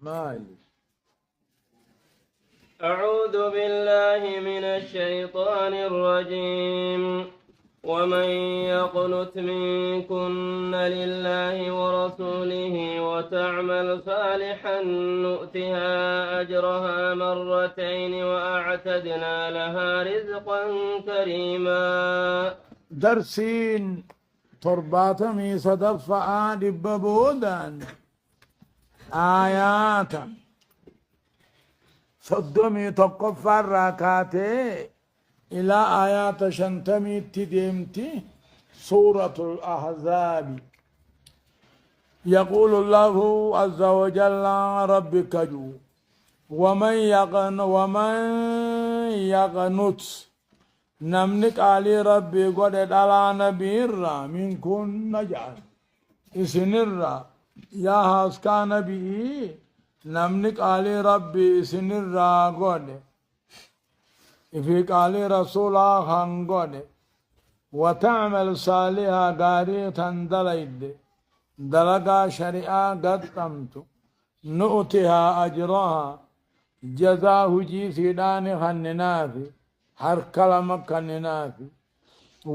مالي. أعوذ بالله من الشيطان الرجيم. ومن يقنت منكن لله ورسوله وتعمل صالحا نؤتها أجرها مرتين وأعتدنا لها رزقا كريما. درسين ترباتمي صدفة دببودان آياتا صدمي تقف الركاتي إلى آيات شنتمي تديمتي سورة الأحزاب. يقول الله عز وجل ربك جو ومن يقنت نمنك علي ربي قد على نبي الرا منكن نجعل إسن الرا يا هاسكا نبي نمنك علي ربي إسن الرا قد في قال رسولا خنقود وتعمل صالحا غاري تندليد دلقا شريعة قدمت نؤتها أجرها جزاه جي سيدان خننافي هر كلمة خننافي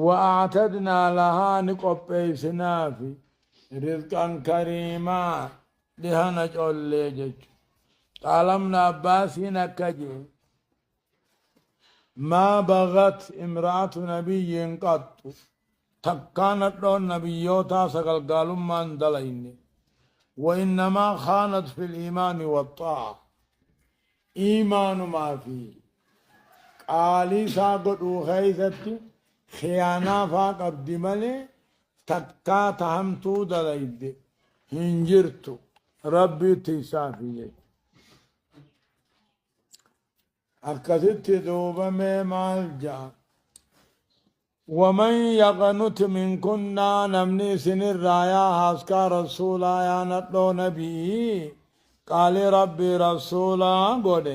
وأعتدنا لها نقبي سنافي رزقا كريما لها نجعل ليجج تعلمنا باسينا كجي ما بغت امرأة نبي قط تكانت دون نبيوتا سقل قالوا ما اندلين وإنما خانت في الإيمان والطاعة إيمان ما فيه قالي ساقط وخيثت خيانا فاق أبدي ملي تكا تهمتو دليد هنجرتو ربي تيسافي أكثت دوبا مال جاء ومن يقنت منكنا نمني سن الرايا حاسكا رسولا يا نتلو نبي قال ربي رسولا قد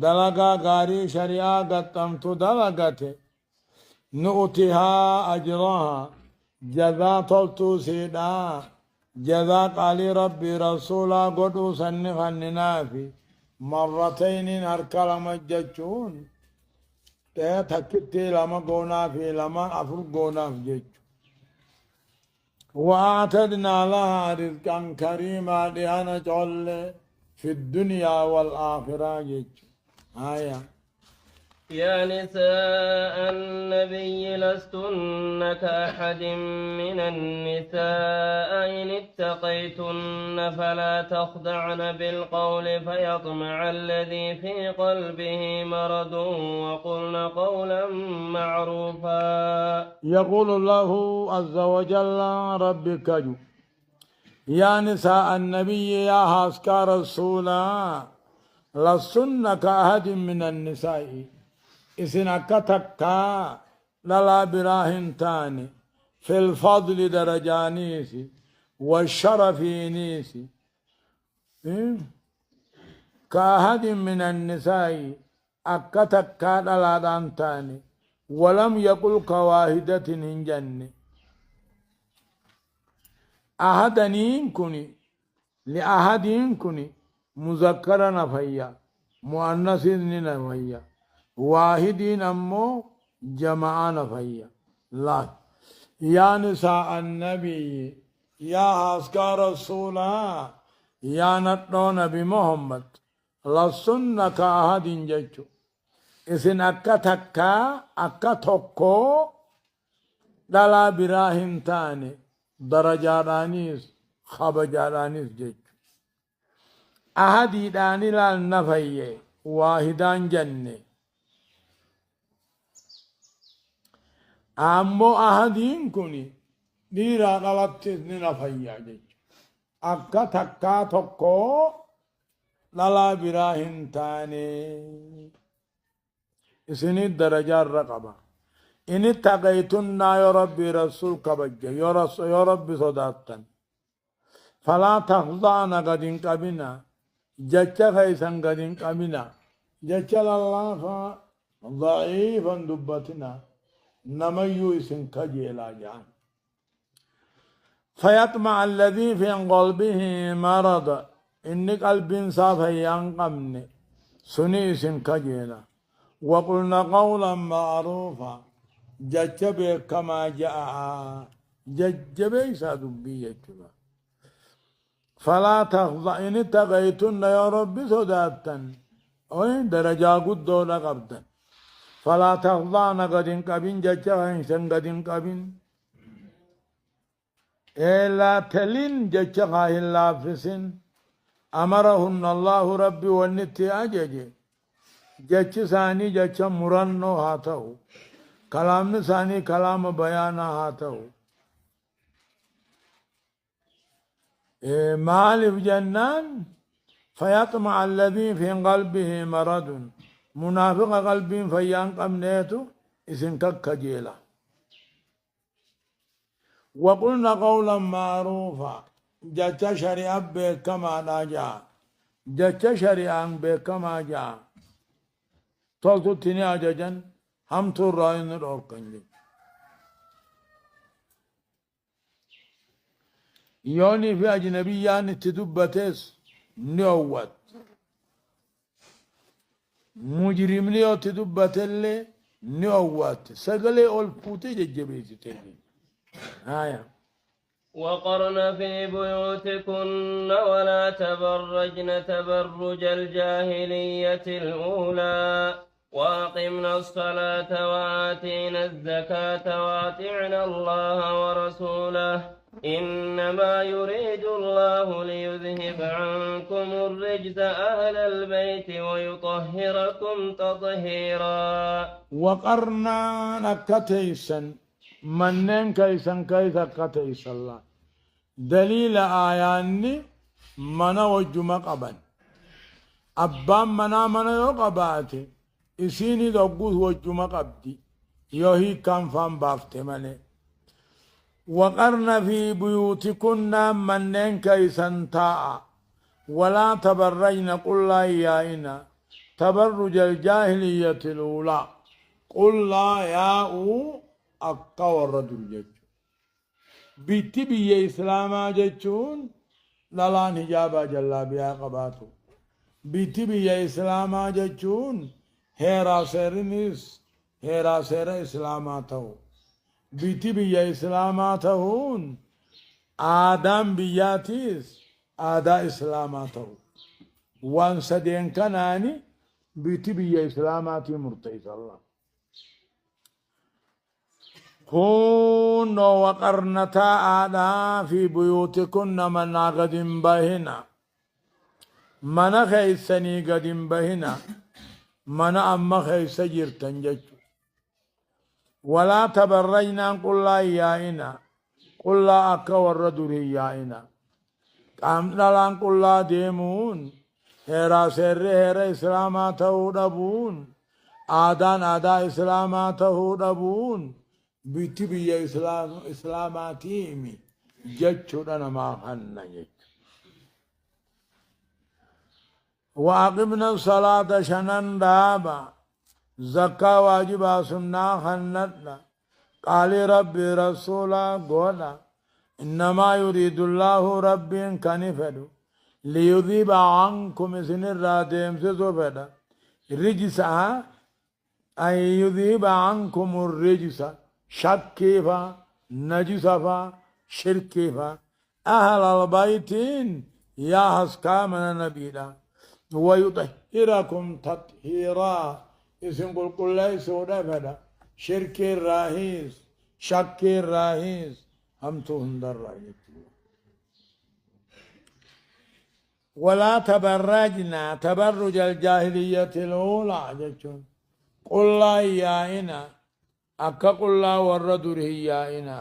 دلقا غاري شريعة قدمت دلقت نؤتها أجرها جزا طلتو سيدا جزا قال ربي رسولا قد سنخا ننافي مرتين أركال مججون تكتي لما قونا في لما أفر قونا في جج وأعتدنا لها رزقا كريما لأنا جعل في الدنيا والآخرة جج آية. يا نساء النبي لستن كأحد من النساء إن اتقيتن فلا تخضعن بالقول فيطمع الذي في قلبه مرض وقلن قولا معروفا. يقول الله عز وجل ربك جو يا نساء النبي يا هاسكا رسولا لستن كأحد من النساء إسن أكتكا للا براهن تاني في الفضل درجانيسي والشرف نيسي كأحد من النساء أكتكا للا دانتاني ولم يقل كواهدة هنجني أحدنين كني لأحدين كني مذكرا نفيا مؤنث نفيا واحدين أمو جماعة نفيا لا. يا نساء النبي يا حسكا رسولا يا نتنو نبي محمد لسن كأحد جيشو إسن أكا تكا أكا تكو دلا براهن تاني درجارانيس خبجارانيس جيشو أحدي داني لالنفيه واحدان جنة أمو أحدين كوني ديرا غلطت نفيه جيشو أكا تكا تكو دلا براهن تاني إسني الدرجة الرقبة إن اتقيتنا يا ربي رسول كبجة يا ربي صداقتن فلا تخضعن قدين قبنا جتة خيسا قدين قبنا جتة الله ضعيفا دبتنا نميو إسن كجيلا جان فيطمع الذي في قلبه مرض إني قلب صافي ينقمن سنيس كجيلا وقلنا قولا معروفا ججب كما جاء ججب سادبية فلا تخضعن تغيتن يا ربي سداتا وين درجة قد قبدا فلا تخضعن قد انقبن ججب انسان قد انقبن إلا تلين ججب إلا فسن أمرهن الله ربي والنتي أججي جج ثاني جج مرنو هاتو كلام ثاني كلام بيانا هاتو مالف جنان فيطمع الذي في قلبه مرض منافق قلبي فيان قمنيتو اسم كجيلا وقلنا قولا معروفا جج شريعة بكما ناجا جج شريعة بكما جاء تولتو تيني أجاجن هم تراين الأوركنجي يوني في أجنبيان تدبتس نووت مجرم ليو تدبتلي نووت سقلي أول فوتي ججبيتي تلي آية وقرن في بيوتكن ولا تبرجن تبرج الجاهلية الأولى وأقمنا الصلاة وآتينا الزكاة وأطعنا الله ورسوله إنما يريد الله ليذهب عنكم الرجز أهل البيت ويطهركم تطهيرا وقرنا نكتيسا منن كيسن كيس كتيس الله دليل آياني منا وجمع قبن أبام منا يقباتي إسيني دوغوث وجمع قبدي يوهي كان فان بافتمني وقرن في بيوتكن منن كيسن تاء ولا تبرجن قل لا يائنا تبرج الجاهلية الأولى قل لا ياء أقا والرجل جج بيتي بي إسلاما ججون لالان هجابا جلا بيا قباتو بيتي بي إسلاما ججون هيرا سيرنيس هيرا سير إسلاما تهو بيتي بي إسلاما تهون آدم بياتيس آدا إسلاما تهو وان سدين كناني بيتي بي إسلاما تي مرتئيس الله كونوا وقرنتا آدا في بيوتكن من قد بهنا من خيسني قد بهنا من أما خيس جرتن جج ولا تبرجنا قل لا يائنا قل لا أكا والردر يائنا قام لان قل لا ديمون هيرا سر هيرا إسلاماته دبون آدان آدا إسلاماته دبون بيتي بي إسلاماتيمي جتشنا ما خنا جتش وأقمنا الصلاة شنن دابا زكاة واجبا سنة خنتنا قال ربي رسولا قولا إنما يريد الله ربي كنفدو ليذيب عنكم سن الرادم سزفدا رجسا أي يذيب عنكم الرجس شكيفا نجسفا شركيفا أهل البيتين يا حسكا من نبيلا ويطهركم تطهيرا اسم قل قل ليس ودفدا شرك الراهيس شك الراهيس هم تهندر رأيك ولا تبرجنا تبرج الجاهلية الأولى جتشون قل لا يائنا أكا قل لا والردر يائنا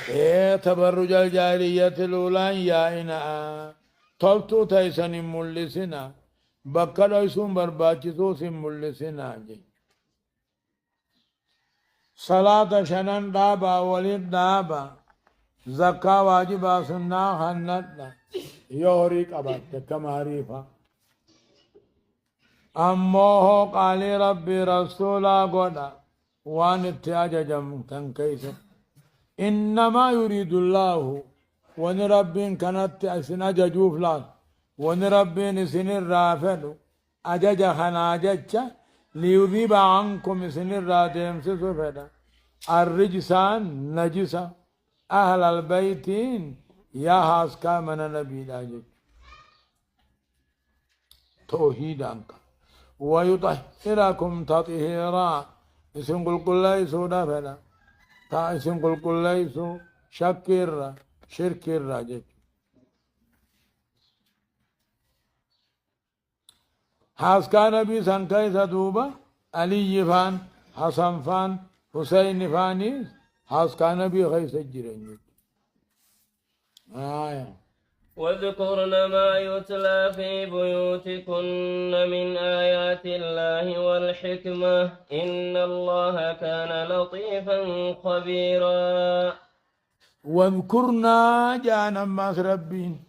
إيه تبرج الجاهلية الأولى يائنا طلتو تيسن ملسنا بكر يسون برباچتو سن ملسنا جي صلاة شنن دابا ولد دابا زكاة واجبا سنة خنتنا يوريك أبات كماريفا أموه قال ربي رسولا قولا وان اتجاجم تنكيس إنما يريد الله ونربين كانت أسنا جوف لا ونربين سن الرافد أجج خناجج ليذيب عنكم سن الرادم سفدا الرجسان نجسا أهل البيتين يا هاسكا من النبي لاجج توحيد عنك ويطهركم تطهيرا اسم قل ليسو دفلا تا اسم قل ليسو شكر شرك الراجج حاس كان نبي سان كيسا دوبا علي فان حسن فان حسين فانيس حاس كان نبي خيس الجرين واذكرن ما يتلى في بيوتكن من آيات الله والحكمة إن الله كان لطيفا خبيرا واذكرنا جانا ماس ربين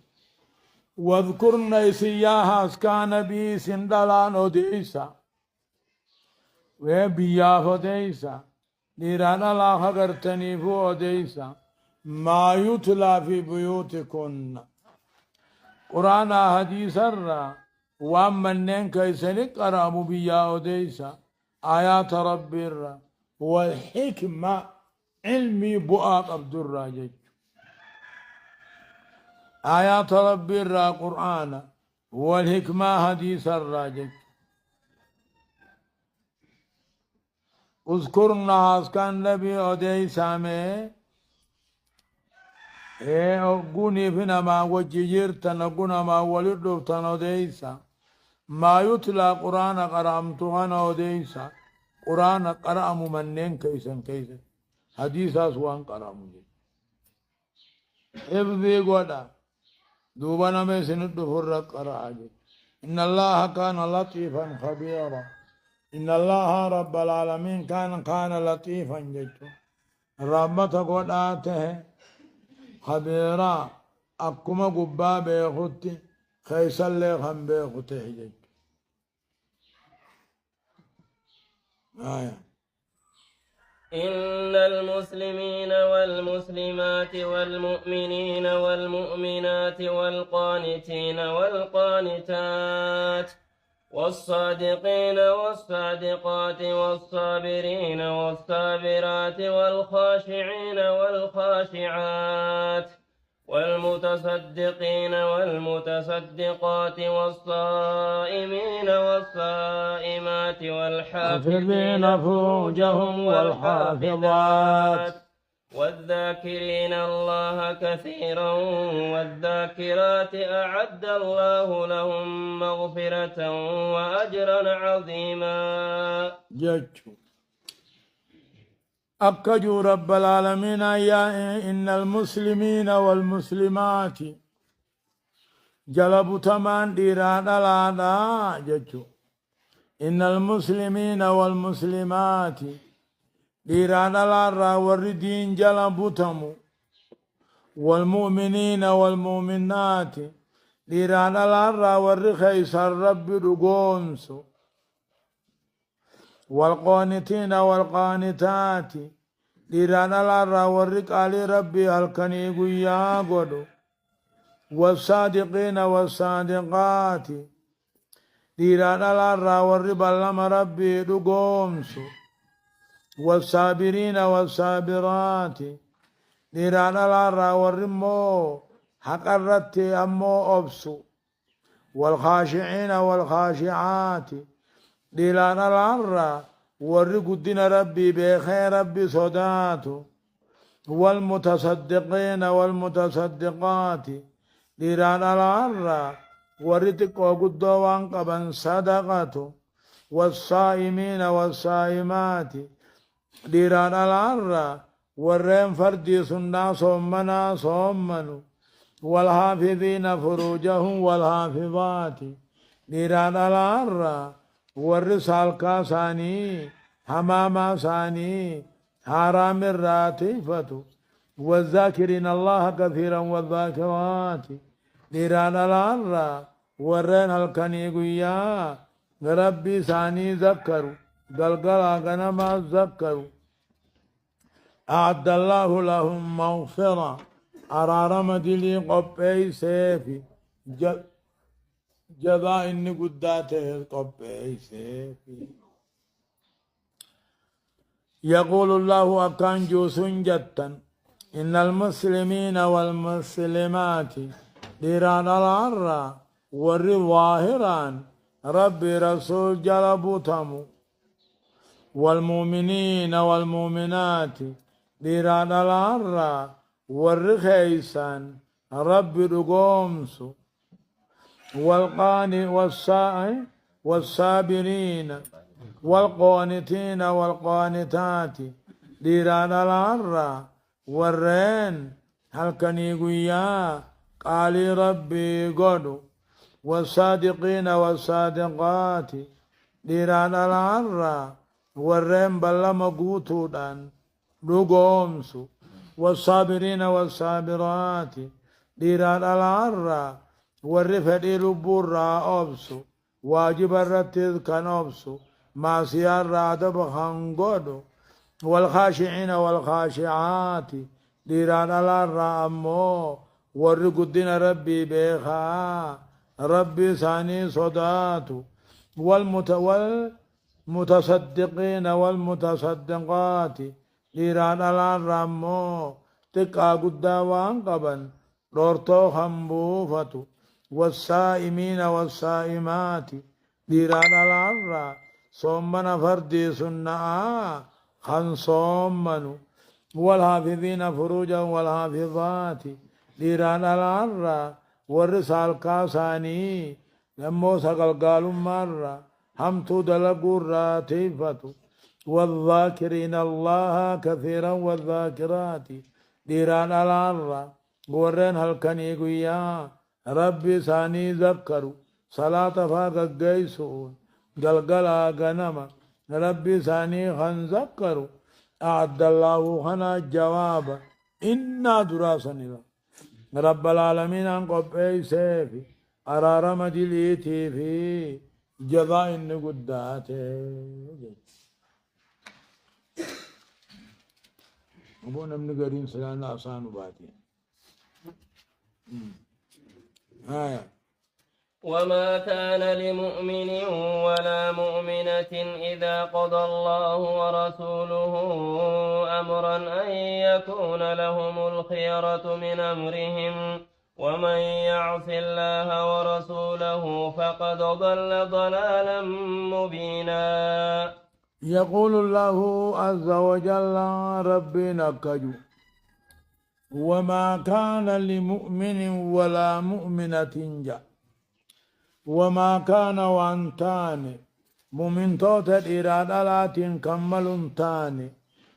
واذكرنا سياها كان بي سندلان وديسا وبيا فديسا نيرانا لا خغرتني فو وديسا ما يتلى في بيوتكن قرآن حديث الرّا وامنن كيسنك قرأمو بيا وديسا آيات رب الرّا والحكمة علمي بؤاق عبد الراجج آيات رب الرّا قرآن والحكمة حديث الراجج اذكرنا اسكان نبي وديسا میں قوني فينا ما وجيرتن قنا ما ولدو تنوديسا ما يتلى قرآن قرأمتها نوديسا قرآن قرأم منين كيسا كيسا حديثا سوان قرأم حفظي قودا دوبنا میں سند فرق قرأ إن الله كان لطيفا خبيرا إن الله رب العالمين كان لطيفا جدا ربط قداته خبيرا أكما قبا بيخوتي خيسا اللي خم بيخوتي حجج إن المسلمين والمسلمات والمؤمنين والمؤمنات والقانتين والقانتات والصادقين والصادقات والصابرين والصابرات والخاشعين والخاشعات والمتصدقين والمتصدقات والصائمين والصائمات والحافظين فروجهم والحافظات والذاكرين الله كثيرا والذاكرات أعد الله لهم مغفرة وأجرا عظيما جاتشو أكجو رب العالمين يا إن المسلمين والمسلمات جلبوا تمان ديران لادا جاتشو إن المسلمين والمسلمات ديران لارا والردين جلبوا تمو والمؤمنين والمؤمنات ديران لارا والرخيص الرب رقونسو والقانتين والقانتات ديران الارى والرقال ربي الكني قيا قدو والصادقين والصادقات ديران الارى والربا لما ربي دقومسو والصابرين والصابرات ديران الارى والرمو حقرت امو ابسو والخاشعين والخاشعات ديلان العرّة ورق الدين ربي بخير ربي صداته والمتصدقين والمتصدقات ديلان العرّة ورتق وقدوان قبن صدقته والصائمين والصائمات ديلان العرّة ورين فردي سنة صومنا صومنوا والحافظين فروجهم والحافظات ديلان العرّة والرسال كاساني حماما ساني حرام الراتفة والذاكرين الله كثيرا والذاكرات ديران العرّة ورين الكنيقيا ربي ساني ذكروا قلقلا غنما ذكروا أعد الله لهم مغفرة أرارم دلي قبي سيفي جزاء إني قداته قبي سيفي يقول الله أكان جوسن جتا إن المسلمين والمسلمات ديران العرى والظاهران ربي رسول جلبو تمو والمؤمنين والمؤمنات ديران العرى والرخيسان ربي رقومسو والصابرين والقانتين والقانتات ديران العرى والرين هل كان يقويا قالي ربي قدو والصادقين والصادقات ديران العرى والرين بلا مقوتودان لقومسو والصابرين والصابرات ديران العرى والرفد لبورا أبسو واجب الرتذ كان أبسو ما سيار رادب خنقودو والخاشعين والخاشعات ديران الأرى أمو والرقدين ربي بيخا ربي ثاني صداتو والمتصدقين والمتصدقات ديران الأرى أمو تقا قدوان قبن دورتو خنبوفتو والصائمين والصائمات ديران الأرى صومنا فردي سنة خن صومنو والحافظين فروجا والحافظات ديران العرى والرسال كاساني لمو سقل قالوا مرة همتو دلقوا الراتفة والذاكرين الله كثيرا والذاكرات ديران العرى ورين هل كان يقويا ربي ساني ذكروا صلاة فاق قيسون قلقلا غنما ربي ثاني خنذكروا أعد الله خنا جوابا إنا دراسنا رب العالمين أن قبئي سيفي أرار مدليتي في جزاء النقدات أبونا من قرين سلانا أصان باتي وما كان لمؤمن ولا مؤمنة إذا قضى الله ورسوله أمرا أن يكون لهم الخيرة من أمرهم ومن يعص الله ورسوله فقد ضل ضلالا مبينا يقول الله عز وجل ربنا كجو وما كان لمؤمن ولا مؤمنة جاء وما كان وانتان مؤمن توتا إرادة لاتين كمل تاني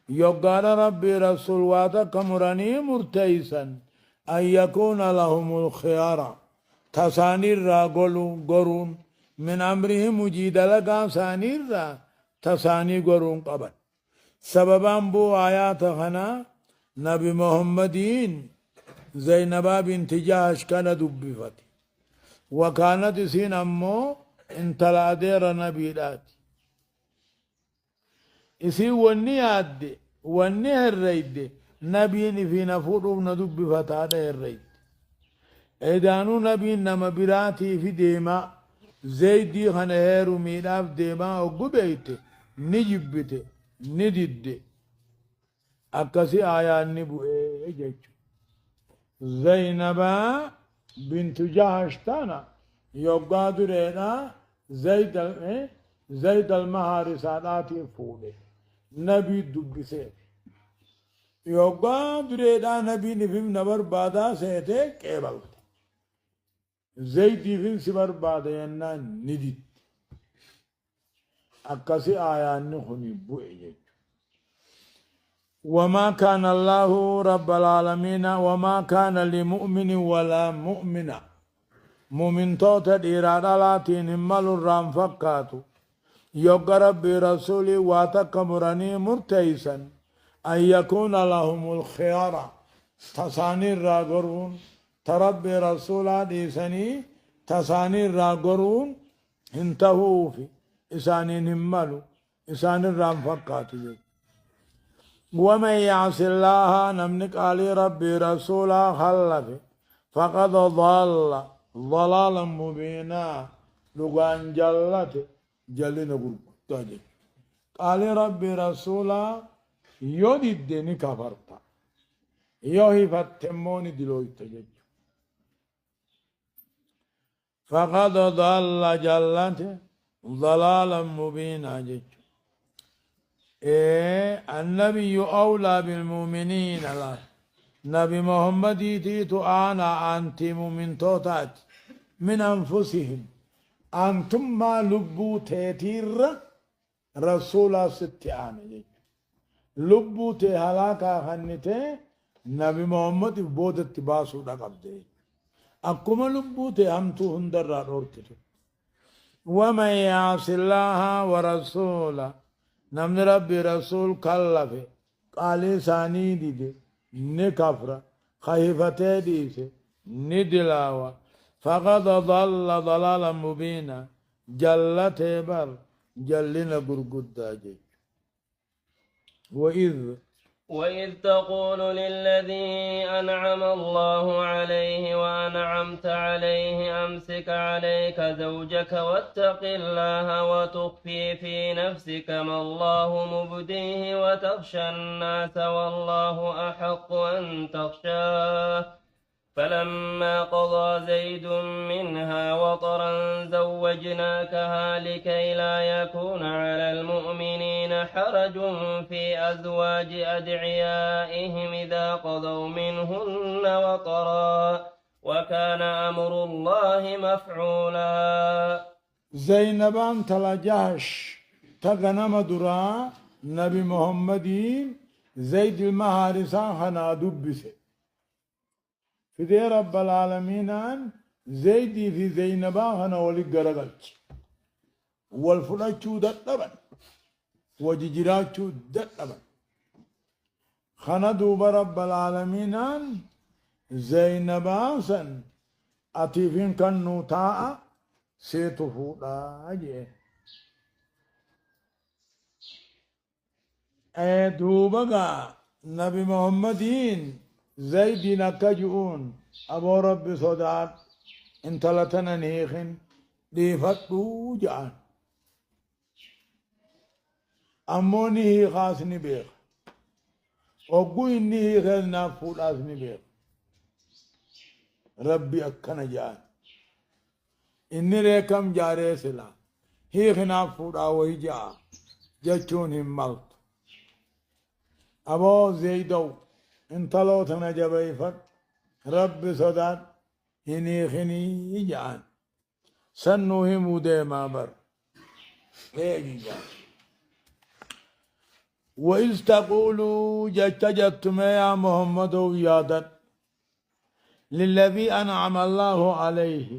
يقال ربي رسول واتك مراني مرتيسا أن يكون لهم الخيار تسانير را قرون من أمرهم مجيد لك سانير را تساني قرون قبل سببا بو آيات خنا نبي محمدين زينبا بنت جاش كان دبفتي وكانت سين أمو انت لا دير نبي لات إسي وني عد وني الريد نبي في نفوض ندب فتاة الريد إدانو نبي نما براتي في ديما زيدي خنهيرو ميلاف ديما وقبيت نجبت ندد أكسي آيان نبو إيجيش زينبا بنت جهش تانا يوغا درينا زيد المهار ساداتي فولي نبي دبسي يوغا درينا نبي نفهم نبر بادا سيته كيبل زيد نفهم سبر بادا ينا ندد أكسي آيان نخني بوئي وما كان الله رب العالمين وما كان لمؤمن ولا مؤمنة مؤمن توتا إرادة لاتين همال الرام فكاتو يوغ ربي رسولي واتكمرني مرتيسا أن يكون لهم الخيار تساني الراغرون تربي رسولا ديسني تساني الراغرون انتهوا في إساني همالو إساني الرام فكاتو ومن يعص الله نمنك علي ربي رسولا خلف فقد ضل ضلالا مبينا لغان جلت جلنا قرب قال ربي رسولا يودي الدين كفرتا يوهي فتموني دلوي تجج فقد ضل جلت ضلالا مبينا جج إيه النبي أولى بالمؤمنين لا نبي محمد تيتو أنا أنتم مؤمن توتات من أنفسهم أنتم ما لبو تيتير رسول ستي آنا لبو تهلاكا خنته نبي محمد بودت باسو دقبده أكما لبو تهمتو هندر رورتو ومن يعص الله ورسوله نمن ربي رسول كلفه قال ثاني دي نكفر خيفته ديسه ندلاوا فقد ضل ضلالا مبينا جلت بر جلنا غرغداجي وإذ تقول للذي أنعم الله عليه وأنعمت عليه أمسك عليك زوجك واتق الله وتخفي في نفسك ما الله مبديه وتخشى الناس والله أحق أن تخشاه فلما قضى زيد منها وطرا زوجناكها لكي لا يكون على المؤمنين حرج في أزواج أدعيائهم إذا قضوا منهن وطرا وكان أمر الله مفعولا زينبان تلاجهش تغنم درا نبي محمد زيد المهارسة خنا دبسه في رب العالمين زيدي في زينبا هنا ولي غرغلت والفلاتشو دتبن وججراتشو دتبن خنا دوب رب العالمين زينبا سن اتيفين كنو تاء سيتفو داجي دوبغا نبي محمدين زيدين كجؤون أبو ربي صدات انت لتنا نيخن ديفتو جان أموني هي خاصني بيخ وقو إني هي غير نافول أثني بيخ ربي أكنا جان إني ريكم جاري سلا هي خنافول أوهي جا جچون هم ملت أبو زيدو انطلو تنجبي فت رب صدات هني خني جان سنوه مودي ما بر ايجي جان وإذ تقولوا جتجتم يا محمد ويادا للذي أنعم الله عليه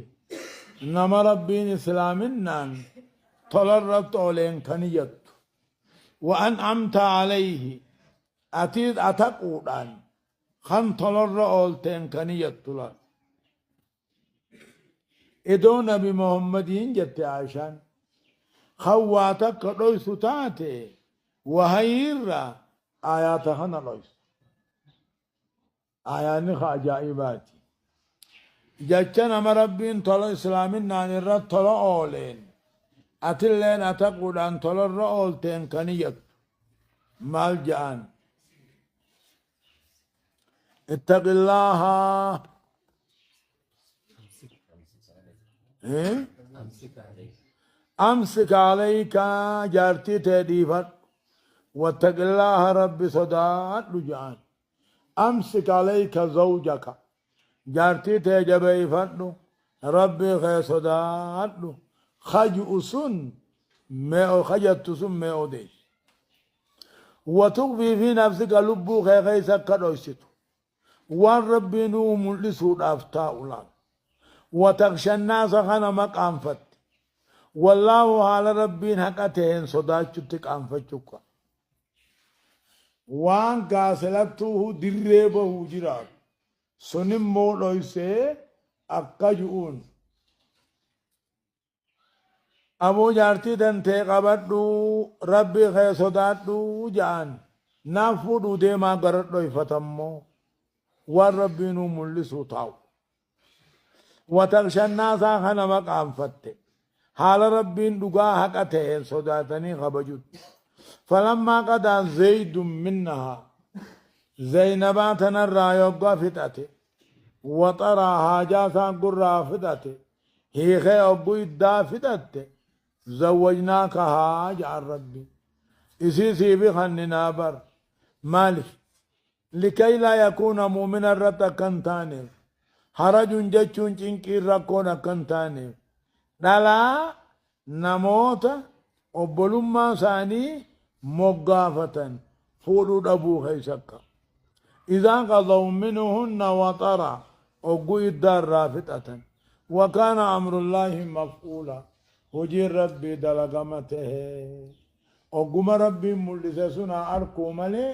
نما ربين إسلامنا طلرت أولين كنيت وأنعمت عليه أتيد أتقودان خان طلر أولتين كنيت طلر إدو نبي محمدين جت عشان خواتك رويس تاتي وهيرا آياتها نرويس آياني خاجائباتي جتنا مربين طلع إسلامين نان الرد طلع أولين أتلين أتقودان طلر أولتين كنيت مال جان اتق الله أمسك عليك جارتي تديفت واتق الله ربي صدات لجان أمسك عليك زوجك جارتي تجبيفت ربي خي صدات خجؤ سن ما خجت سن ما أوديش وتخفي في نفسك لبو خي سكت وان ربي نوم لسود أفتاء الله وتخشى الناس خنا مقام فت والله على ربين حقتين صداچتك أنفتشك وان قاسلته دريبه جرار سنم مولويسي أكجؤون أبو جارتي دنتي قبضو ربي خي صداتو جان نافو ديما قرر يفتمو والربين ملسو تاو وتغشى الناس خنا مقام فتة حال ربين دقا حقته صداتني خبجوت فلما قضى زيد منها زينباتنا الرايوغا فتاته وطرى حاجاسا قرى فتاته هي خي أبو إدى فتاته زوجناكها جعل ربي إسيسي بخننا بر مالك لكي لا يكون مؤمنا رتا كنتاني حرج جچون چنكي ركونا كنتاني دالا نموت وبلما ثاني مغافة فولو دبو خيسكا إذا قضوا منهن وطرا وقو الدار رافتة وكان أمر الله مفعولا وجير ربي دلقمته وقم ربي ملسسنا أركو ملي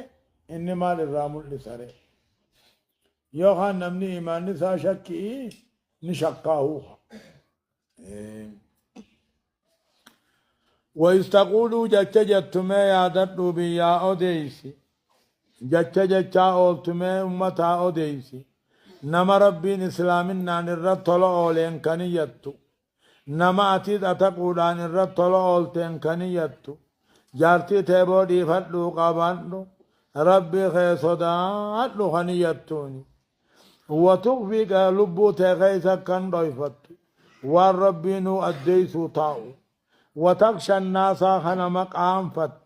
إنما للرامل لسره يوخان نمني إيمان نسا شكي نشقاهوها ويستقولوا جتش جتما يادتوا بيا أوديسي جتش جتشا أولتما أمتا أوديسي نما ربين إسلامنا نرد طلع أولين كنيتو نما أتيد أتقودان نرد طلع أولتين كنيتو جارتي تيبو دي فتلو قابانو ربي خي صدات لخنيتوني وتخفي لبو تغيثا كان ضيفت والربي نو أديسو تاو وتخشى الناس خنا مقام فت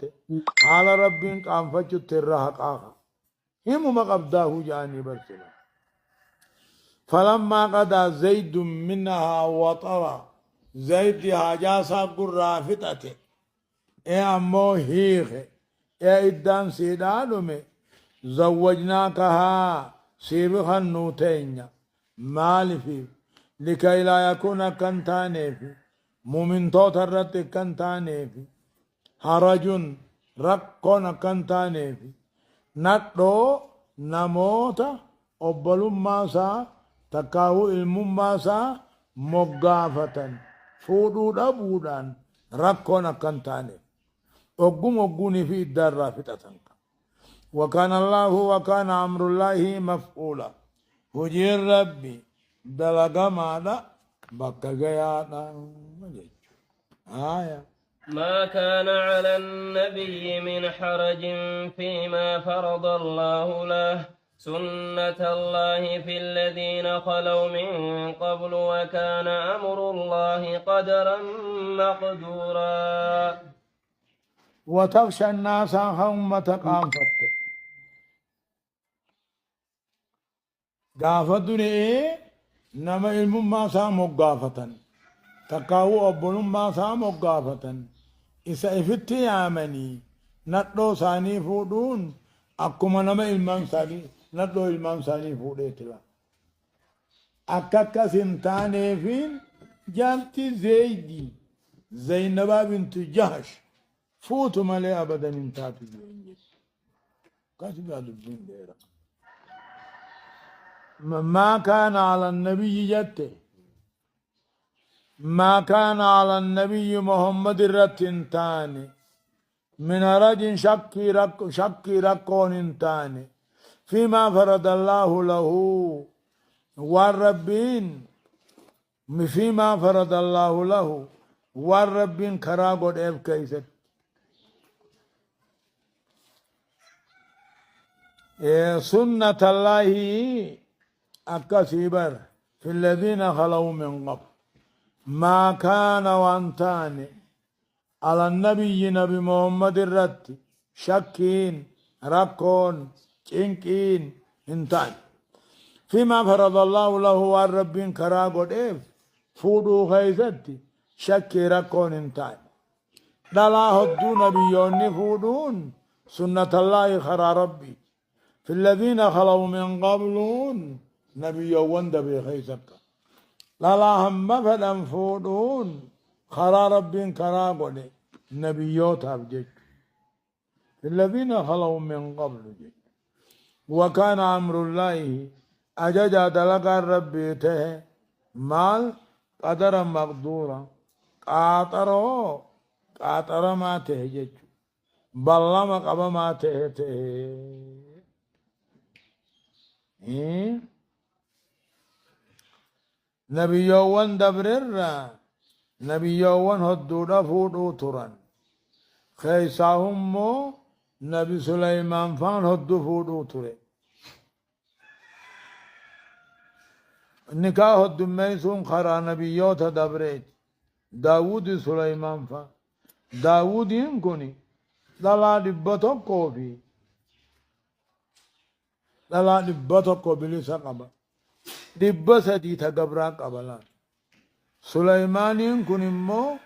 على ربي قام فتشو ترهق آخر هم مقبداه جاني برسلا فلما قضى زيد منها وطرا زيد حاجاسا قرافتته اي امو هيخ اي ادان سيدانومي زوجناكها سيبخا نوتين مال في لكي لا يكون كنتاني في مؤمن توترت كنتاني في حرج رقون كنتاني في نقو نموت أبلوم ماسا تكاو علم ماسا مغافة فودو دابودان رقون كنتاني أقوم في الدار رافتة وكان الله وكان أمر الله مفعولا هجير ربي دلقا ماذا بكا جيانا آية ما كان على النبي من حرج فيما فرض الله له سنة الله في الذين خلوا من قبل وكان أمر الله قدرا مقدورا وتخشى الناس هم تقام فتة قافتني نما علم ما سامو قافة تقاو أبن ما سامو قافة إسا إفتي آمني نتلو ثاني فودون أكما نما علمان ثاني نتلو علمان ثاني فوديتلا أكاكا سنتاني فين جانتي زيدي زينبا بنت جهش فوت مالي أبدا انتاتي زينجي كاتب هذا الدين ديرا ما كان على النبي جته ما كان على النبي محمد رتنتاني من رجل شكي ركون تاني فيما فرض الله له والربين فيما فرض الله له والربين كراغود اف كيست سنة الله أكسبر في الذين خلوا من قبل ما كان وانتاني على النبي نبي محمد الرد شكين ركون چنكين انتان فيما فرض الله له والربين كراغود اف فودو خيزتي شكي ركون انتان دلا هدو نبيون فودون سنة الله خرا ربي في الذين خلوا من قبلون نبي وند بخيسك لا هم فلم فودون خرا رب كراغون نبيوت أبجد في الذين خلوا من قبل جد وكان أمر الله أججا دلق الرب ته مال قدر مقدورا قاطر ما تهجج بلما قبا ما تهته نبيوان دبرر نبيوان هدودا فودو تران خيساهم مو نبي سليمان فان هدو فودو تري نکاح الدميسون خرا نبيوت دبريج داود سليمان فان داود ينكوني دلا دبتو كوفي دلا دبتو كوبلي سقبا دبسدي تقبرا قبلا سليمان ينكوني مو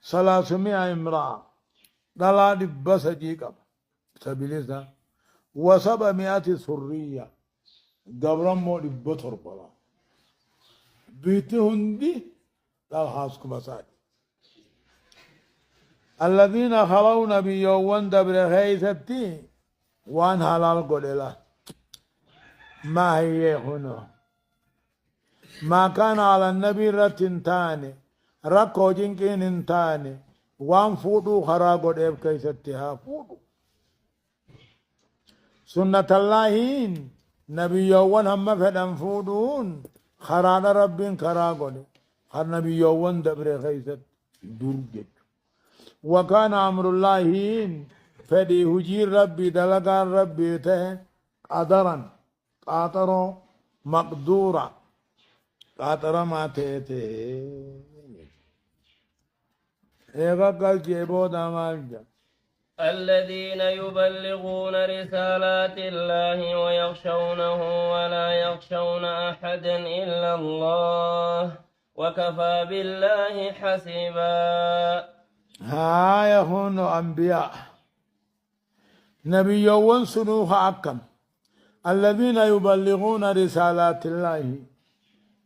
300 امرأة دلا دبسدي قبا سبيلسا و700 سرية قبرا مو دبتو ربلا بيتي هندي دل حاسكو مساجد الذين خلوا نبيوان دبر خيثتي وان حلال قللا ما هي هنا ما كان على النبي رتنتاني ركو جنكين انتاني وان فودو خرا قدب كيستها فودو سنة اللهين نبيوان هم فدن فودون خرا ربين خرا قدب خر نبيوان دبر خيثت درجت وكان أمر الله فدي هجير ربي دلقان ربي ته قدرا قاطرو مقدورا قاطرا ما تهته ايغا قل جيبو دامال جا الذين يبلغون رسالات الله ويخشونه ولا يخشون أحدا إلا الله وكفى بالله حسيبا هاي هون أنبياء نبيون سنوخ أكم الذين يبلغون رسالات الله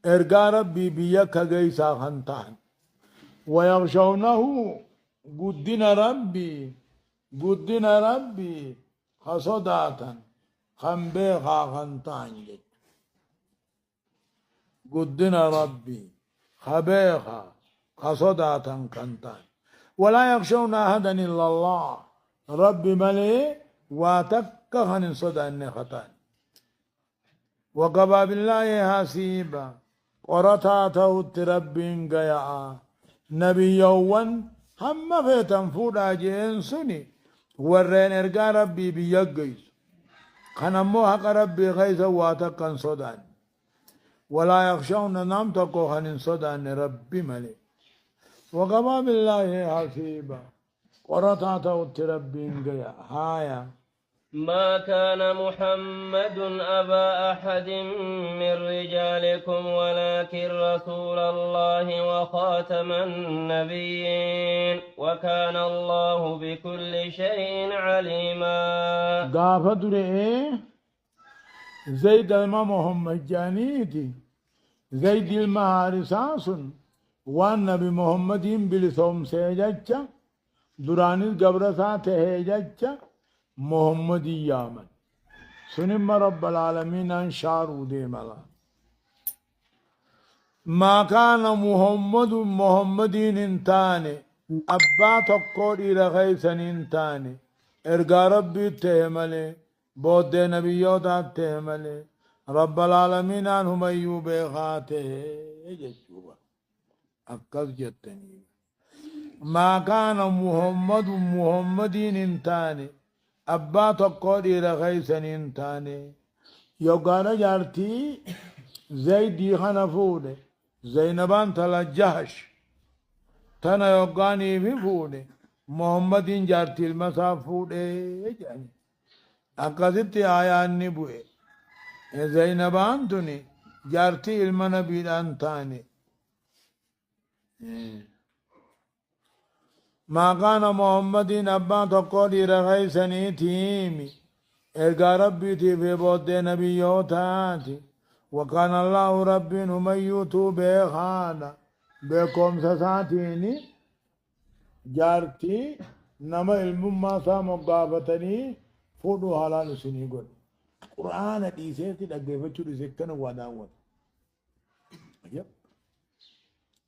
إرقى ربي بيك قيسا خنطان ويغشونه قدنا ربي خصداتا خنبيخا خنطان قدنا ربي خبيخا خصداتا خنطان ولا يخشون أحدا إلا الله رب ملي واتكخن صدى النختان وقبى بالله حسيبا ورتاته التربين قيا نبي يوان هم فيتن فودا جنسني ورين ارقى ربي بيقيس خنمو حق ربي غيث واتكن صدان ولا يخشون نمتكو خن صدى ربي ملي وقضى بالله حسيبا ورتعته التربين قيا هايا ما كان محمد أبا أحد من رجالكم ولكن رسول الله وخاتم النبيين وكان الله بكل شيء عليما قافة زيد الما محمد جانيتي زيد المهارساس وان نبي محمد بلسوم سيجاچا دراني قبرسا تهيجاچا محمد يامن سنم رب العالمين انشارو دي ملا ما كان محمد انتاني ابا تقودي رغيسن انتاني ارقى ربي تهملي بود نبيوتا تهملي رب العالمين هم ايوب خاته يجوبا أكل جتني ما كان محمد انتاني أبا تقودي رغيسن انتاني يوغانا جارتي زيدي خنفوني زينبان تلا جهش تنا يوغاني في فوني محمد جارتي المسافوني يعني أكذبت آيان نبوي زينبان تني جارتي المنبي انتاني ما كان محمد أبا تقولي رغيسني تيمي ارقى ربي تي في بود نبيوتاتي وكان الله ربي نميوتو بيخانا بكم سساتيني جارتي نما المما سامو قافتني فودو حلال سني قول قرآن ديسيتي لقيفتو ديسيكتن وداوت يب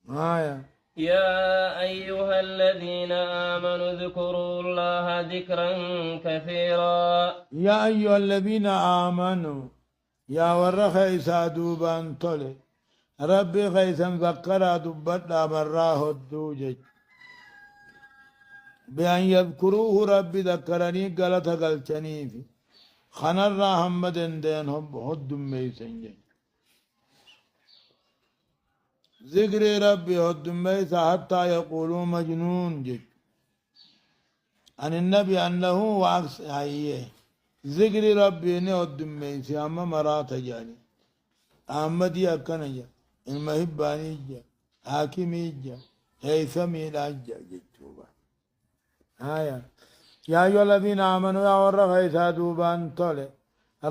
آية يا أيها الذين آمنوا اذكروا الله ذكرا كثيرا. يا أيها الذين آمنوا يا ور خيسا دوبان تولي ربي خيسا ذكرا دبتا براه الدوجج بأن يذكروه ربي ذكرني قلت قلتني خنر محمد دين هد ميسن ذكر ربي هد ميس حتى يقولوا مجنون جد عن النبي أنه وعكس عيه ذكر ربي هد ميس أما مرات جاني أحمد يكنجا المهباني جا حاكمي جا هيثمي لاجا جتوبا آية يا أيها الذين آمنوا يا ور خيسا دوبان تولي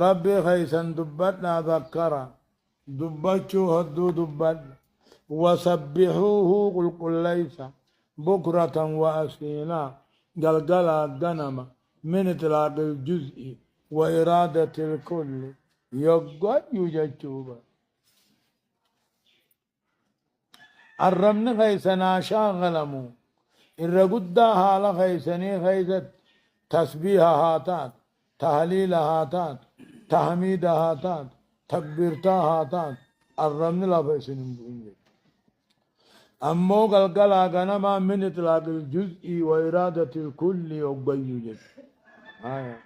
ربي خيسا دبتنا ذكرا دبتشو هدو دبت وسبحوه قل ليس بكرة وأسيلا قلقلا غنما من إطلاق الجزء وإرادة الكل يقعد يجتوبا الرمن خيسنا شاغلمو الرقدة حال خيسني خيست تسبيح هاتات تهليل هاتات تحميد هاتات تكبيرتا هاتات الرمن لا فيسن أمو قلقلا غنما من إطلاق الجزء وإرادة الكل يقبيجد آية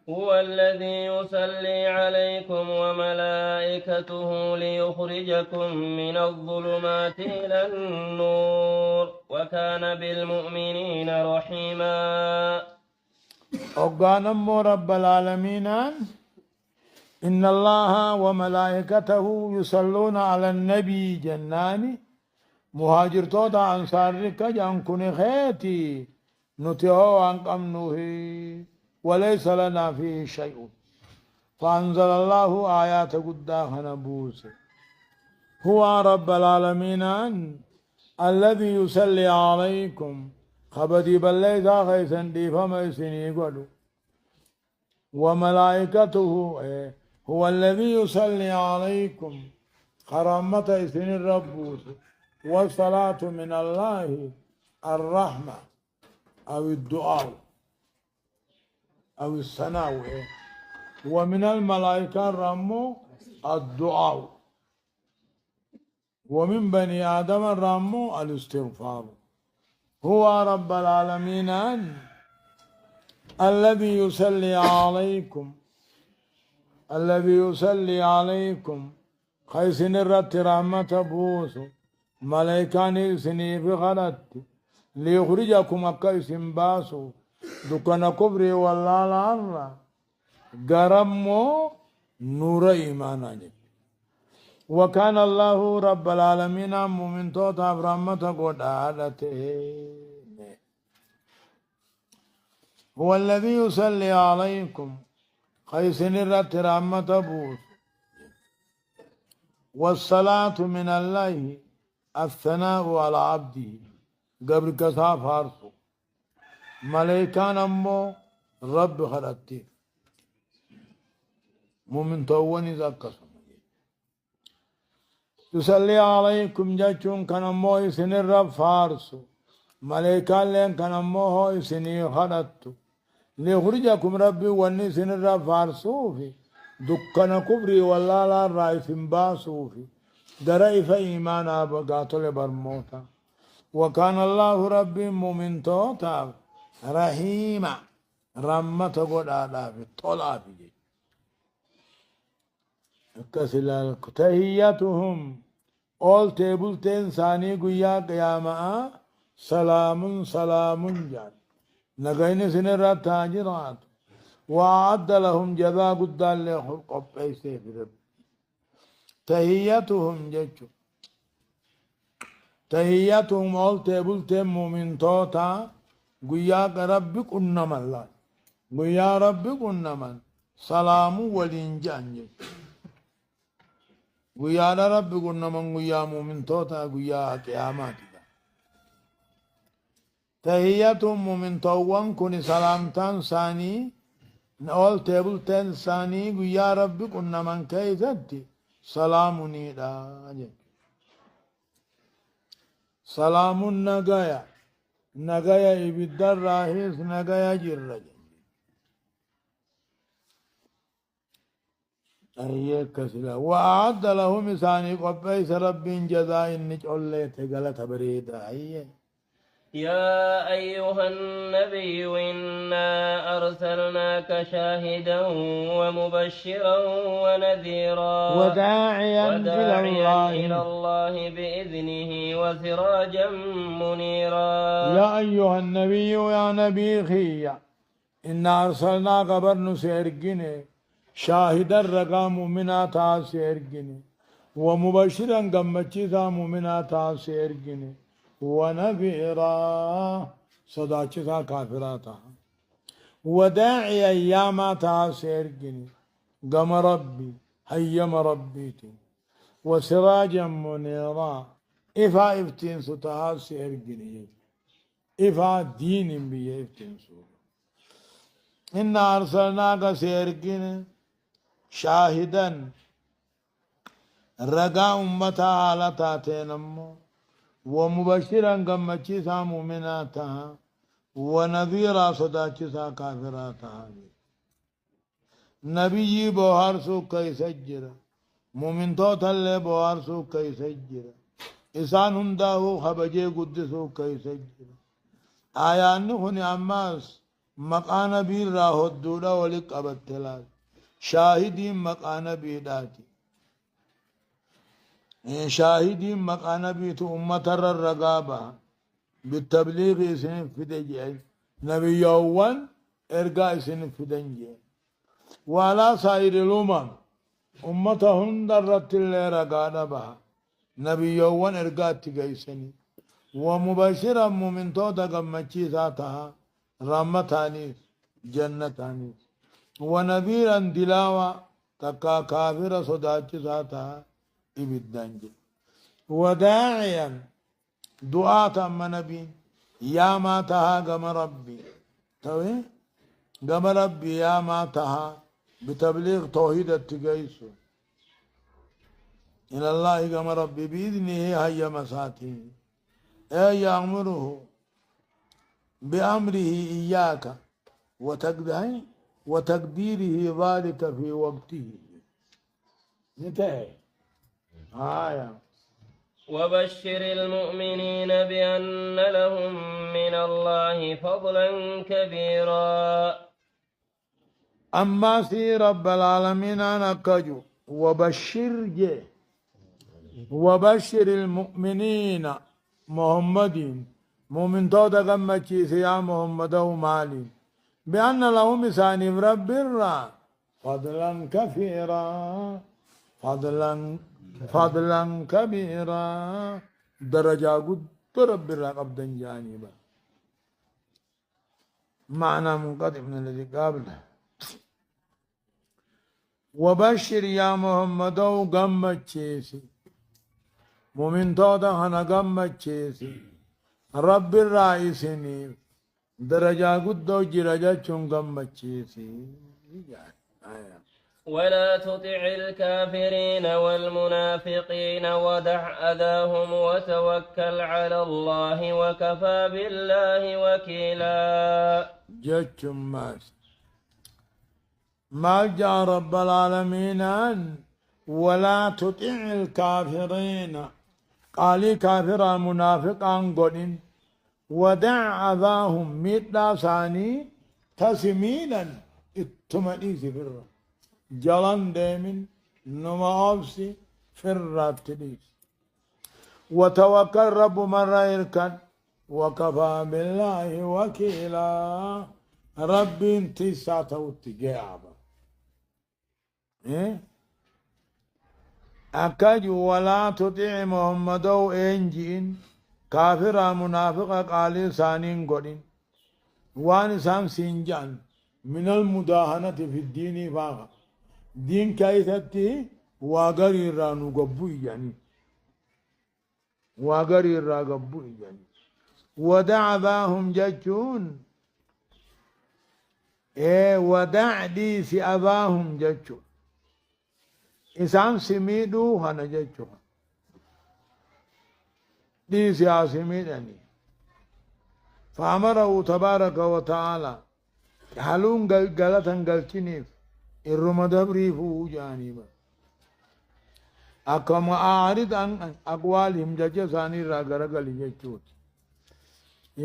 هو الذي يصلي عليكم وملائكته ليخرجكم من الظلمات إلى النور وكان بالمؤمنين رحيما. أمو رب العالمين إن الله وملائكته يصلون على النبي جناني مهاجر تودا أنصارك جان كوني خيتي نتيهو عن قمنه وليس لنا فيه شيء فأنزل الله آيات قداها نبوس هو رب العالمين الذي يصلي عليكم خبدي بالليزا خيسن دي فما يسني قدو وملائكته هو الذي يصلي عليكم خرامة سن الرب والصلاة من الله الرحمة أو الدعاء أو الثناء ومن الملائكة الرمو الدعاء ومن بني آدم الرمو الاستغفار هو رب العالمين الذي يصلي عليكم خيسن الرت رحمة بوسو ملائكاني سني بغلط ليخرجكم أكيسن باسو دكنا كبري والله لعلا غرمو نور إيمانا وكان الله رب العالمين مؤمن توتا برحمة قد عادته هو الذي يصلي عليكم خيسن الرت رحمة بوس والصلاة من الله الثناء على عبده قبل كساف هارسو ملائكان أمو رب خلقتي مؤمن تواني ذاك يصلي عليكم جاتون كان أمو يسن الرب فارسو ملائكان لين كان أمو هو يسني خلقتو ليخرجكم ربي وني سن الرب فارسو في دكنا كبري والله لا رايف باسو في درائف إيمان أبقاتل برموتا وكان الله ربي مؤمن توتا رحيما رحمة قد آدابي طلابي كسلال تهيتهم أول تيبل تنساني قيا قياما سلام جان نغين سنرى تاجرات وعد لهم جزاء قدال لخلق بيسي في رب تهيتهم جيشو تهيتهم أول تيبل تيمو من توتا قياك ربك أنما الله قيا ربك أنما سلام والإنجان قيا ربك أنما قيا مؤمن توتا قيا قيامات تهيتهم مؤمن توان كوني سلامتان ثاني أول تيبل تن ثاني قيا ربك أنما كيزتي سلامني لا سلام نجايا نجايا إبدار راهيس نجايا جرج أيه كسلا وأعد لهم إساني قبيس رب جزاء نجعل تقلت بريدا أيه يا أيها النبي إنا أرسلناك شاهدا ومبشرا ونذيرا وداعيا إلى الله بإذنه وسراجا منيرا يا أيها النبي يا نبي خيّا إنا أرسلناك برن سيرجني شاهدا رقا مؤمنات سيرجني ومبشرا قمتشيزا مؤمنات سيرجني ونذيرا صداچتا كافراتا وداعي أياماتا سيرجني قم ربي هيم ربيتي وسراجا منيرا إفا إفتين ستها سيرجني إفا دين بي إفتين سوء إنا أرسلناك سيرجن شاهدا رقا أمتا على تاتينمو ومبشرا قمتشيسا مؤمناتها ونذيرا صداچسا كافراتها نبي بوهارسو كي سجر مؤمن توتا اللي بوهارسو كي سجر إسان هنداهو خبجي قدسو كي سجر آيان هني أماس مقانا بير راهو الدولا ولك أبتلال شاهدين مقانا بيداتي شاهدين مقانا بيت أمة الرقابة بالتبليغ سنف في دجاج نبي يوان إرقاء سنف في دنجي وعلى سائر الأمم أمتهم درت اللي رقانا بها نبي يوان إرقاء تقيسني ومبشرا مؤمن توتا قمتشي ذاتها رحمتانيس جنتانيس ونذيرا دلاوة تكا كافر صداچ ذاتها إبدانج وداعيا دعاة من نبي يا ما تها قم ربي توي قم ربي يا ما تها بتبليغ توحيد التقيس إلى الله قم ربي بإذنه هيا مساتين أي يأمره بأمره إياك وتقديره ذلك في وقته انتهى آية وبشر المؤمنين بأن لهم من الله فضلا كبيرا أما في رب العالمين أنا كجو وبشر المؤمنين محمدين مؤمن تودا قمتشي يا محمد ومالي بأن لهم إساني رب الرا فضلا كثيرا فضلا كبيرا درجة قد رب الرا قبضا جانبا معنى منقطع من الذي قابله وبشر يا محمد وقمتشي مؤمن تودا هنا قمتشي رب الرئيسني درجة قدو جرجة چونغم بچيسي ولا تطع الكافرين والمنافقين ودع أذاهم وتوكل على الله وكفى بالله وكيلا جتشم ما جاء رب العالمين ولا تطع الكافرين قالي كافر منافقان قلن ودع أذاهم ميتا ثاني تسمينا التمنيس فرة جلان ديمن نما أبسي فرة تليس وتوكل رب مرة يركن وكفى بالله وكيلا ربي انتي ساتو تجابا إيه أكج ولا تطع محمد إنجين كافر منافق قال سانين قدين وان سام سنجان من المداهنة في الدين فاغا دين كايتتي واغري رانو قبو يعني واغري را قبو يعني ودع باهم ججون إيه ودع دي في أباهم ججون إسان سميدو هنا ججون دي سياسميدني فأمره تبارك وتعالى حلون قلتن قلتنيف الرمدبري فو جانبا أكما أعرض عن أقوالهم ججة ثاني راقرق لججوت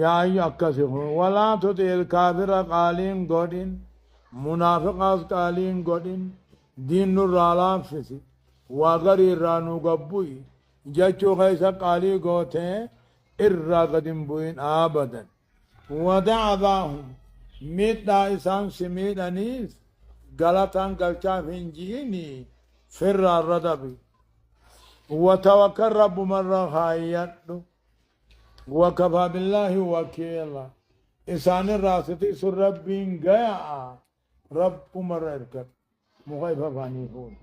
يا أيها أكسفون ولا تطع الكافر قالين قدين منافق قالين قدين دين الرالام فسي وغري رانو قبوي ججو خيسا قالي قوتين إرى قدم بوين أبدا ودعواهم ميتا إسان سميد أنيس غلطان قلتا فنجيني فر الردبي وتوكل رب مرة خايات وكفى بالله وكيلا إسان الراستي سر ربين قيا رب مرة اركب مغيبة فانيفون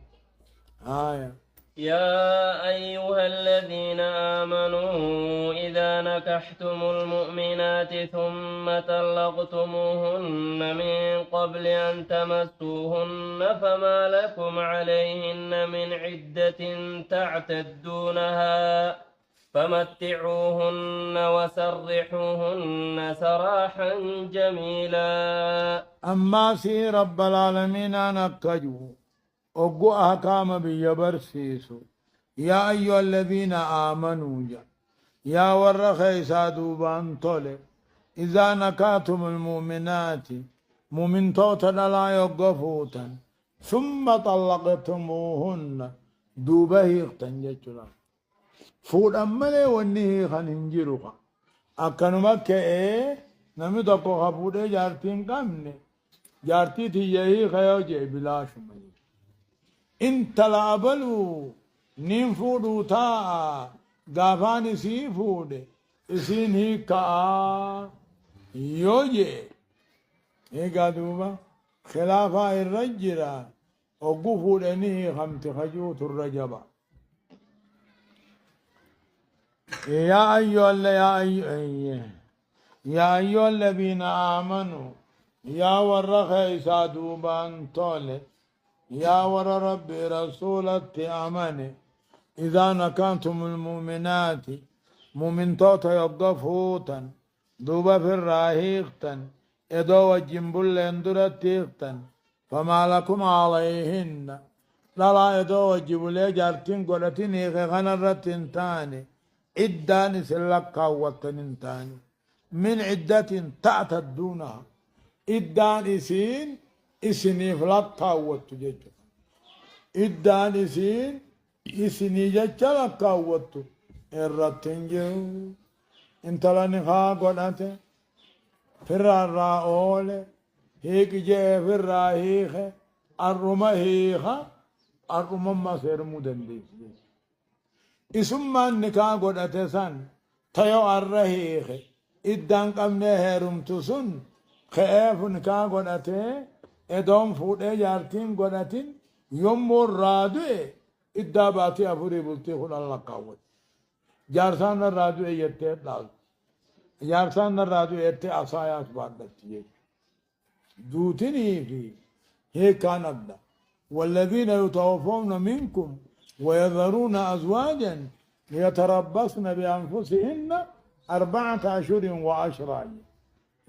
آية يا أيها الذين آمنوا إذا نكحتم المؤمنات ثم طلقتموهن من قبل أن تمسوهن فما لكم عليهن من عدة تعتدونها فمتعوهن وسرحوهن سراحا جميلا. أما سي رب العالمين نكجو أقو أحكام بيبرسيسو يا أيها الذين آمنوا يا ورخي سادوبان طولي إذا نكاتم المؤمنات مؤمن توتا لا يقفوتا ثم طلقتموهن دوبه اختنجتلا فود أمالي ونيه خننجروها أكنمك نمي تقو خفوده جارتين قمني جارتي تيجي خيو جي بلاش ملي انت لابلو نين فودو تا غافاني سي فود اسين هي كا يوجي ايغا دوبا خلافة الرجرة وقفوا لنيه خمت خجوت الرجبة يا أيها الذين آمنوا يا ورخي سادوبان طولي يا ور رب رسولك أماني إذا نكنتم المؤمنات مؤمن توتا يضفوتا دوبا في الراهيقتا إدو وجنبول اندرتيقتا فما لكم عليهن لا إدو وجبولي جارتين قولتين إيغي غنرتين تاني عدان سلقا وطنين تاني من عدة تعتدونها عدان إسين إسني فلقا وطججو عدان إسين إسني ججلقا وطو الرتين جو انتلاني خا قولتين فرا الرأول هيك جاء فرا هيخ الرما هيخ الرما ما سير مدندس اسم النكاح قد أتسان تيو الرهيخ إدان قمنا هرم تسن خيف نكاح قد أتي إدام فوت جارتين قد أتين يوم مرادو إداباتي أفوري بلتي خل الله قوت جارسان الرادو يتدال يارسان الرادو يتي أصايات بعدتي دوتني في هيك كانت والذين يتوفون منكم ويذرون أزواجا يتربصن بأنفسهن 4 أشهر و10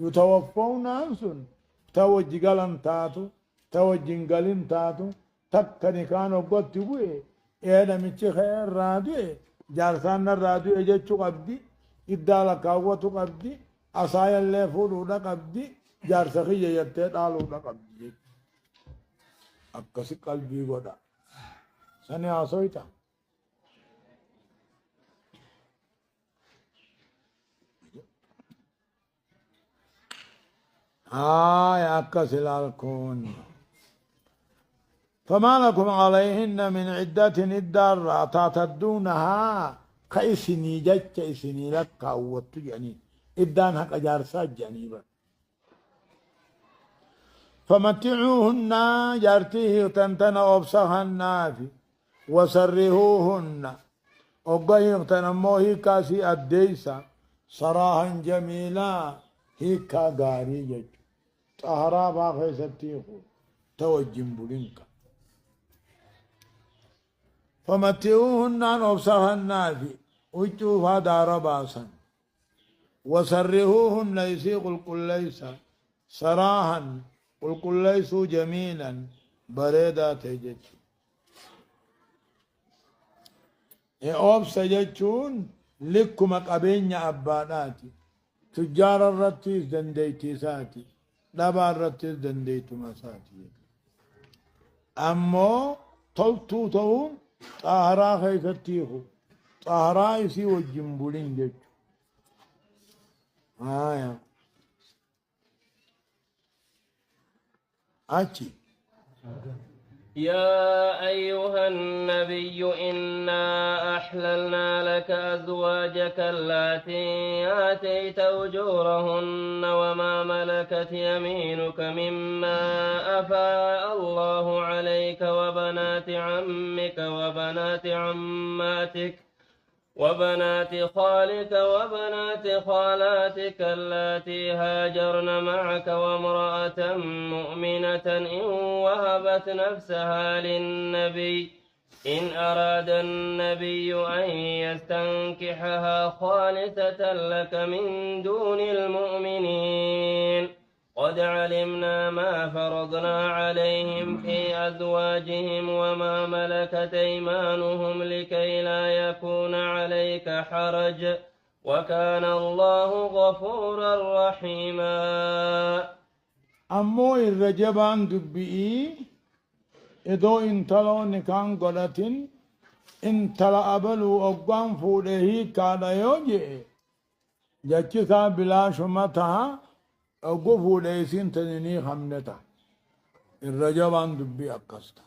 يتوفون أنسن توجي قلن تاتو توجي قلن تاتو تكني كانوا قد تبوي إيدا ميتشي خير رادوي جارسان الرادوي جيتشو قبدي إدالا كاوتو قبدي أصايا اللي فولو دا قبدي جارسخي يتيت آلو دا قبدي أكسي قلبي قدا سني آسويتا يا أكسي الكون فما لكم عليهن من عدة الدار تعتدونها كإسني جج إسني لك قوت يعني إدان حق جارسات جانبا فمتعوهن جارتيه تنتن أبصهن في وسرهوهن أبيه تنمو هيكاسي الديسة صراحا جميلا هيكا غاري جج طهرا باقي ستيخو توجم بلنك فمتعوهن أبصهن في وجوها دار باسا وسرهوهن يسيق القل ليس سراها قل ليسوا جميلا بريدا تجج أوبس جتشون لكم قبين أباناتي تجار الرتيس دنديتي ساتي دبا الرتيس دنديتو مساتي أمو تلتو تون طهرا خيفتيخو طهرا يسي والجنبولين جتشو آية أتي يا أيها النبي إنا أحللنا لك أزواجك اللاتي آتيت أجورهن وما ملكت يمينك مما أفاء الله عليك وبنات عمك وبنات عماتك وبنات خالك وبنات خالاتك اللاتي هاجرن معك وامرأة مؤمنة إن وهبت نفسها للنبي إن أراد النبي أن يستنكحها خالصة لك من دون المؤمنين قد علمنا ما فرضنا عليهم في أزواجهم وما ملكت أيمانهم لكي لا يكون عليك حرج وكان الله غفورا رحيما أمو الرجبان دبئي إدو انتلو نكان قلتين انتلا أبلو أقوان فوله كادا يوجي جاكسا بلا شمتها أقو فوله سنتنيني خمنتا الرجبان دبئي أقصتا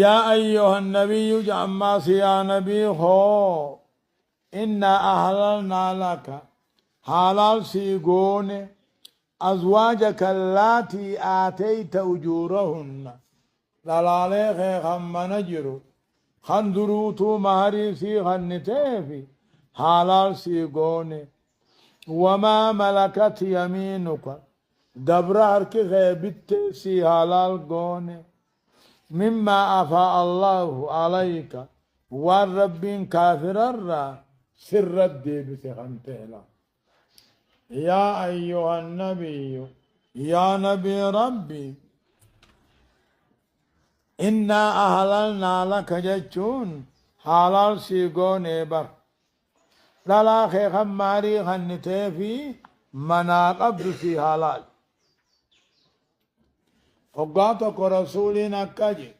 يا أيها النبي جعماس يا نبي خو إنا أهللنا لك حلال سيقون أزواجك اللاتي آتيت أجورهن للاليخ خم نجرو خندروتو مهري سي خنتيفي حلال سيقون وما ملكت يمينك دبرارك غيبت سي حلال قون مما أفاء الله عليك والرب كافر الرّ سر الدين بسخنتهلا يا أيها النبي يا نبي ربي إنا أهللنا لك جتشون حلال سيقون إبر لا خي خماري خنتيفي مناقب في حلال وقاتك رسولنا كجي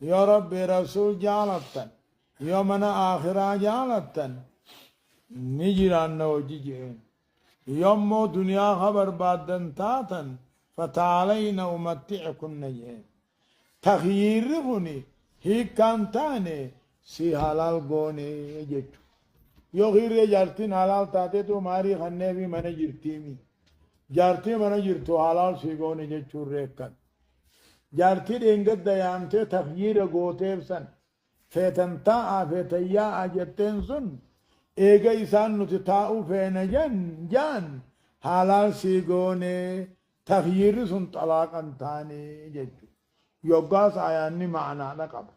يا ربي رسول جالتا يومنا آخرا جالتا نجران نوجيجين يوم دنيا خبر بعدن تاتا فتعالينا أمتعكن نجين تغييرهني هي كان تاني سي حلال قوني جيتو يو غير جارتين حلال تاتي تو ماري خنّي بھی من جرتيمي جارتي من جرتو حلال سي قوني جيتو ريكن جارتي دينگت ديامتي تغيير قوتيب سن فيتن تاء فيتيا أجتين سن إيجا إسان نتتاؤ فين جان حلال سيقوني تغيير سن طلاقا تاني جيتو يوغاس آياني معنا لقب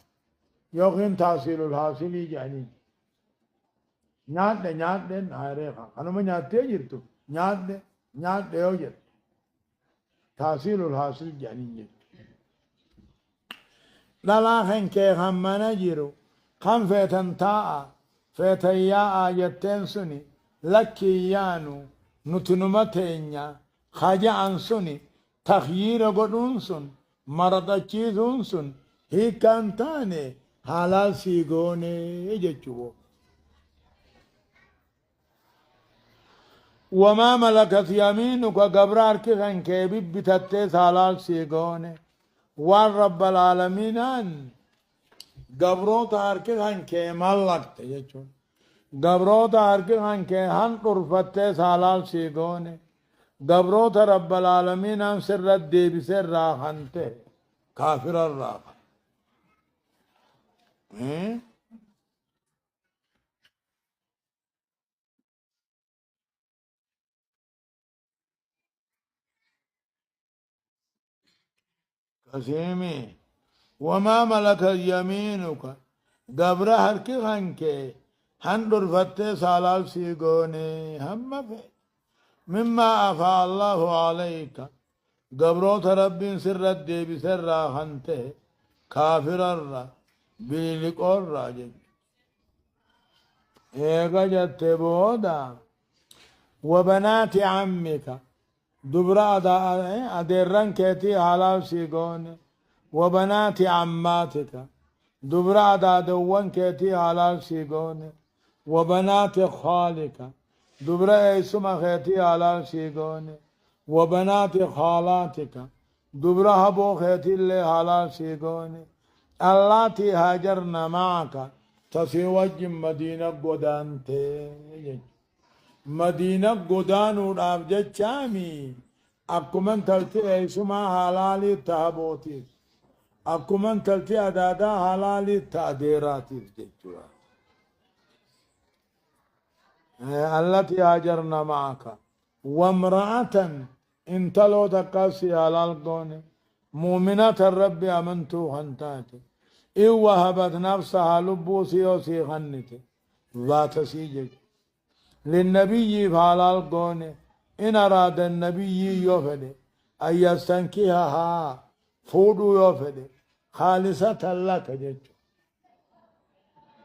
يوغين تحصيل الحاصلي جاني نياد نهاريخا أنا ما نياد تيجرتو نياد يوجد تحصيل الحاصل جاني جيتو لا خنكي خمنا جيرو خم فيتن تاء فيتيا آيتين سني لكي يانو نتنمتينيا خاجا سني تخيير قدون سن مرضى چيزون سن هي كان تاني حلال سيقوني جيچو وما ملكت يمينك قبرار كخن كيبي بتتس حلال سيقوني والرب العالمين قبرو تاركي خن كي ملكت جيچو قبرو تاركي خن كي هن قرفتس حلال سيقوني قبرو رب العالمين سر الدي بسر راخنته كافر الراخ كسيمي وما ملكت يمينك قبر هركي خنكي هندر فتة سالال سيقوني هم في مما أفاء الله عليك قبروت رب سر الدي بسر خنته كافر الرّ بيلك الراجل إيقا جت بودا وبنات عمك دبرا أديرن كيتي حلال سيقون وبنات عماتك دبرا دوان كيتي حلال سيقون وبنات خالك دبرا اسم خيتي حلال سيقون وبنات خالاتك دبرا هبو خيتي اللي حلال سيقون اللاتي هاجرن معك تسيوج مدينة قدانتي مدينة قدانو رابجة شامي أكمن تلتي ايسما حلالي تهبوتي أكمن تلتي أدادا حلالي تأديراتي جيتوا التي هاجرن معك وامرأة انت لو تقاسي حلال قوني مؤمنة الرب أمنتو خنتاتي إن وهبت نفسها لبوسي وسي خنتي ذات سيجك للنبي فعلال قوني إن أراد النبي يوفد أن يستنكيها فودو يوفد خالصة لك جج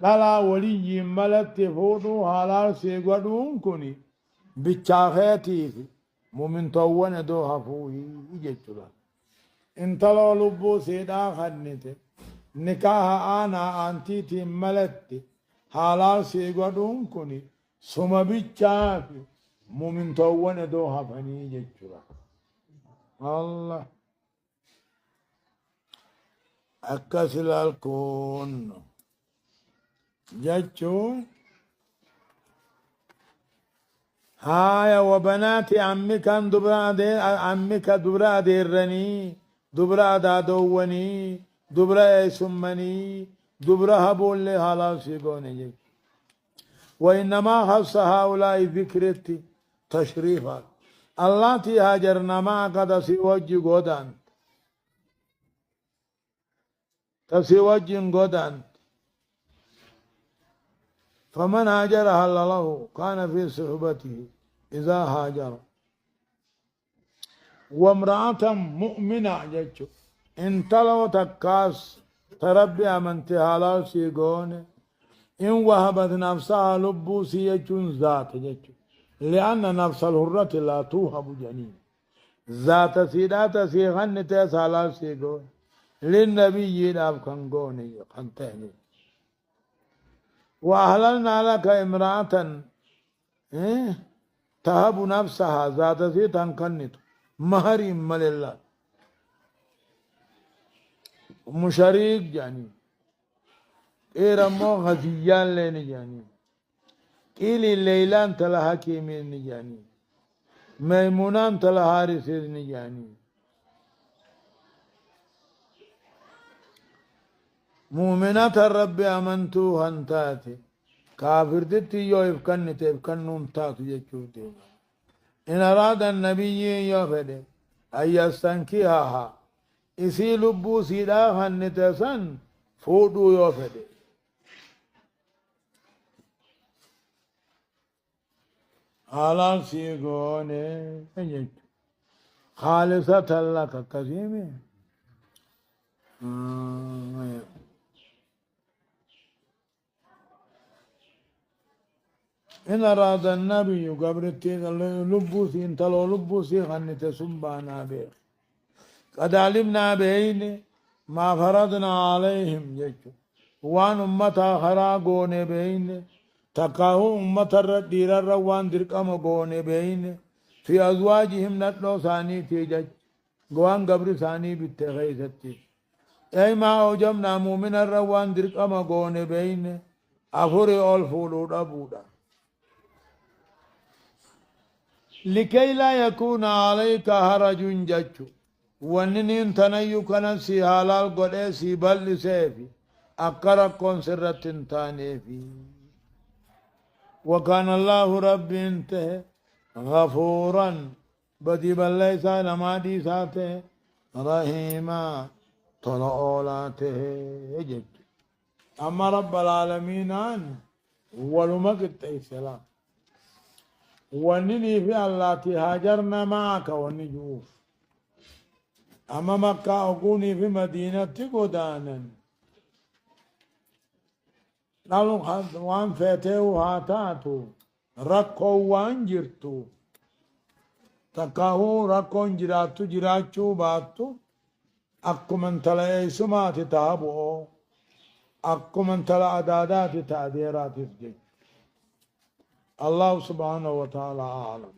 لا ولي ملت فودو حلال سيقودون كوني بچاخيتي مؤمن توون دوها فوهي جج انت لو لبوسي دا خنتي نكاح آنا أنتيتي ملتي حلال سيقودون كوني سما بيتشافي مؤمن توون دوها فني جتشورا الله أكسل الكون جتشو هايا وبنات عمك عمك دبرا ديرني دبرا دادوني دبرا سمني دبرا هبول لي حلال سيقوني جتشو وإنما خص هؤلاء ذكرتي تشريفا اللاتي هاجرنا معك تسيوج غدان تسيوج غدان فمن هاجر هل له كان في صحبته إذا هاجر وامرأة مؤمنة جتشو انت لو تكاس تربي أمنتي حلال سيقوني إن وهبت نفسها لبوسية ذات جتشو لأن نفس الهرة لا توهب جنين ذات سيدات سيغن تسالا سيقون للنبي ناب كنقوني خنتيني وأهللنا لك امرأة تهب نفسها ذات سيدة كنت مهر ملله مشاريك جاني إيرمو غزيان لين جاني إلي الليلان تلها كيمين نجاني ميمونان تلها رسير نجاني مؤمنات الرب أمنتو هنتاتي كافر دتي يو يفكنون تاتو يجوتي إن أراد النبي يوفد أن يستنكيها إسي لبو سيدا هنتسن فودو يوفد حلال سيقوني خالصة لك كثيمي إن أراد النبي قبرتي لبوسي انت لو لبوسي خنت سبانا بيخ قد علمنا بين ما فرضنا عليهم جيشو وان أمتا خراقون بين تقاهو أمتا الردير الروان درقم قون بين في أزواجهم نتلو ثاني تيجج قوان قبر ثاني بالتغيثتي أي ما أوجمنا مؤمن الروان درقم قون بين أفري أولفولو أبودا لكي لا يكون عليك هرج جج وننين تنيو كنسي حلال قدسي بل سيفي أقرب كون سرة تاني في وكان الله رب انته غفورا بدي بل ليس لما دي ساته رحيما طلعولاته جج أما رب العالمين ولما قلت أي سلام ونني في اللاتي هاجرنا معك ونجوف أما مكة أكوني في مدينة قدانا قالوا وان فاتوا هاتاتو ركو وان جرتو تكاهو ركون جراتو جراتشو باتو أكو من تلا سمات تابو أكو من تلا أدادات تأديرات الجيش الله سبحانه وتعالى أعلم